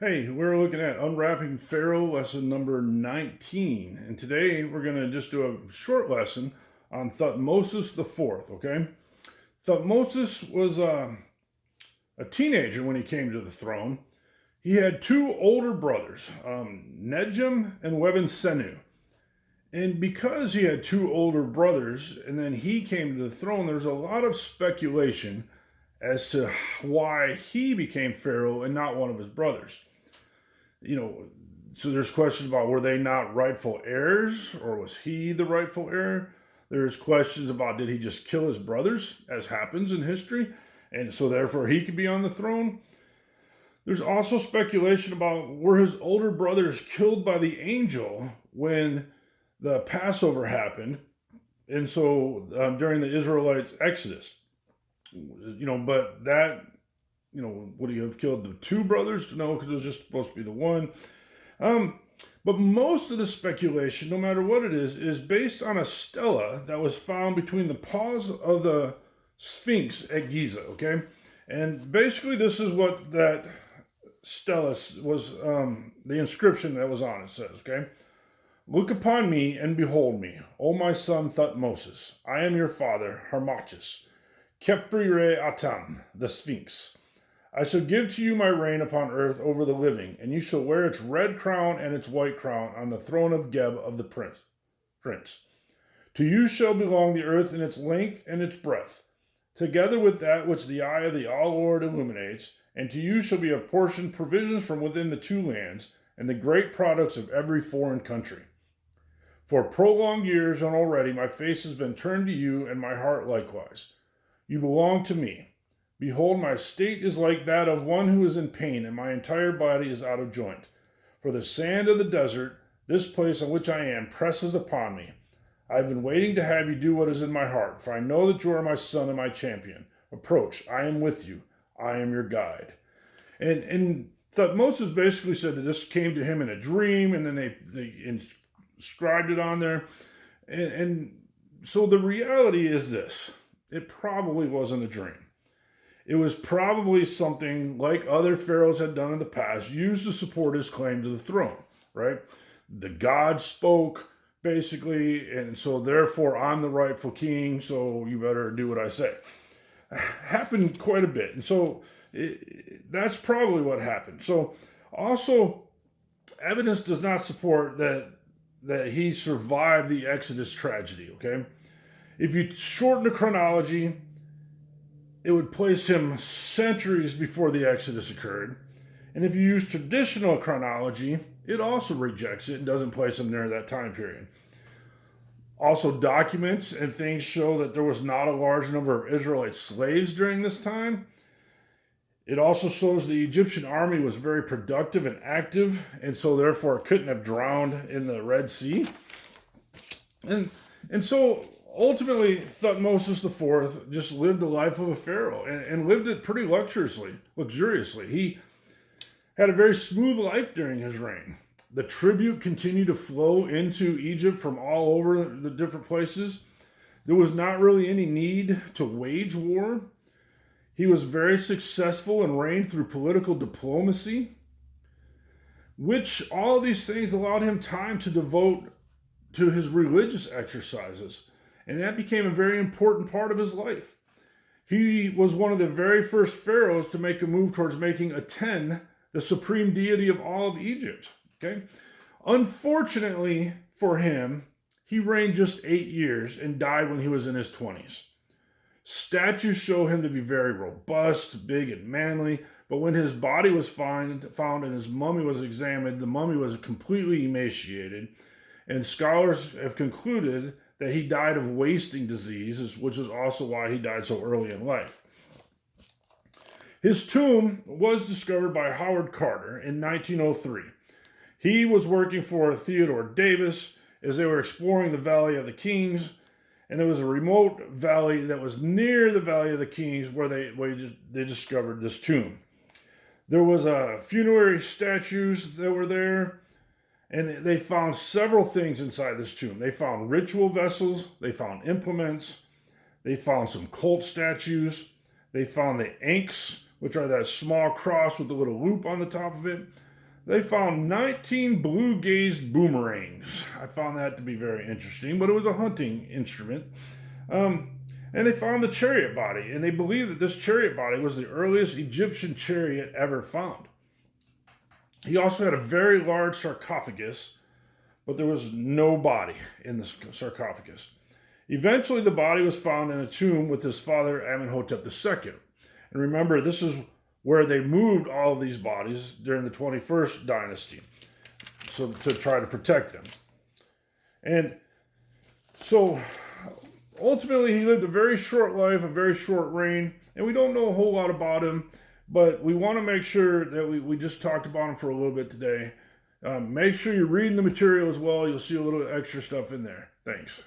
Hey, we're looking at Unwrapping Pharaoh, lesson number 19. And today we're going to just do a short lesson on Thutmose the Fourth, okay? Thutmose was a teenager when he came to the throne. He had two older brothers, Nejim and Weben-Senu. And because he had two older brothers and then he came to the throne, there's a lot of speculation as to why he became Pharaoh and not one of his brothers. So there's questions about were they not rightful heirs or was he the rightful heir? There's questions about did he just kill his brothers, as happens in history, and so therefore he could be on the throne? There's also speculation about were his older brothers killed by the angel when the Passover happened, and so during the Israelites' Exodus. But that would he have killed the two brothers? No, because it was just supposed to be the one. But most of the speculation, no matter what it is based on a stela that was found between the paws of the Sphinx at Giza, okay? And basically this is what that stela was, the inscription that was on it says, okay? Look upon me and behold me, O my son Thutmose. I am your father, Harmachis. Kepri re atam, the Sphinx. I shall give to you my reign upon earth over the living, and you shall wear its red crown and its white crown on the throne of Geb of the prince. To you shall belong the earth in its length and its breadth, together with that which the eye of the All-Lord illuminates, and to you shall be apportioned provisions from within the two lands, and the great products of every foreign country. For prolonged years and already my face has been turned to you, and my heart likewise. You belong to me. Behold, my state is like that of one who is in pain, and my entire body is out of joint. For the sand of the desert, this place on which I am, presses upon me. I have been waiting to have you do what is in my heart, for I know that you are my son and my champion. Approach, I am with you. I am your guide. And Thutmose basically said that this came to him in a dream, and then they inscribed it on there. And so the reality is this. It probably wasn't a dream. It was probably something like other pharaohs had done in the past, used to support his claim to the throne, right? The god spoke, basically, and so therefore I'm the rightful king, so you better do what I say. Happened quite a bit. And so that's probably what happened. So also, evidence does not support that he survived the Exodus tragedy, okay? If you shorten the chronology, it would place him centuries before the Exodus occurred. And if you use traditional chronology, it also rejects it and doesn't place him near that time period. Also, documents and things show that there was not a large number of Israelite slaves during this time. It also shows the Egyptian army was very productive and active, and so therefore it couldn't have drowned in the Red Sea. And so ultimately, Thutmose IV just lived the life of a pharaoh and lived it pretty luxuriously. He had a very smooth life during his reign. The tribute continued to flow into Egypt from all over the different places. There was not really any need to wage war. He was very successful and reigned through political diplomacy, which all of these things allowed him time to devote to his religious exercises. And that became a very important part of his life. He was one of the very first pharaohs to make a move towards making Aten the supreme deity of all of Egypt. Okay? Unfortunately for him, he reigned just 8 years and died when he was in his 20s. Statues show him to be very robust, big, and manly, but when his body was found and his mummy was examined, the mummy was completely emaciated, and scholars have concluded that he died of wasting disease, which is also why he died so early in life. His tomb was discovered by Howard Carter in 1903. He was working for Theodore Davis as they were exploring the Valley of the Kings, and there was a remote valley that was near the Valley of the Kings where they discovered this tomb. There was funerary statues that were there, and they found several things inside this tomb. They found ritual vessels, they found implements, they found some cult statues, they found the ankhs, which are that small cross with the little loop on the top of it. they found 19 blue-gazed boomerangs. I found that to be very interesting, but it was a hunting instrument. And they found the chariot body, and they believe that this chariot body was the earliest Egyptian chariot ever found. He also had a very large sarcophagus, but there was no body in the sarcophagus. Eventually, the body was found in a tomb with his father, Amenhotep II. And remember, this is where they moved all of these bodies during the 21st dynasty, so to try to protect them. And so ultimately, he lived a very short life, a very short reign, and we don't know a whole lot about him, but we want to make sure that we just talked about him for a little bit today. Make sure you're reading the material as well. You'll see a little extra stuff in there. Thanks.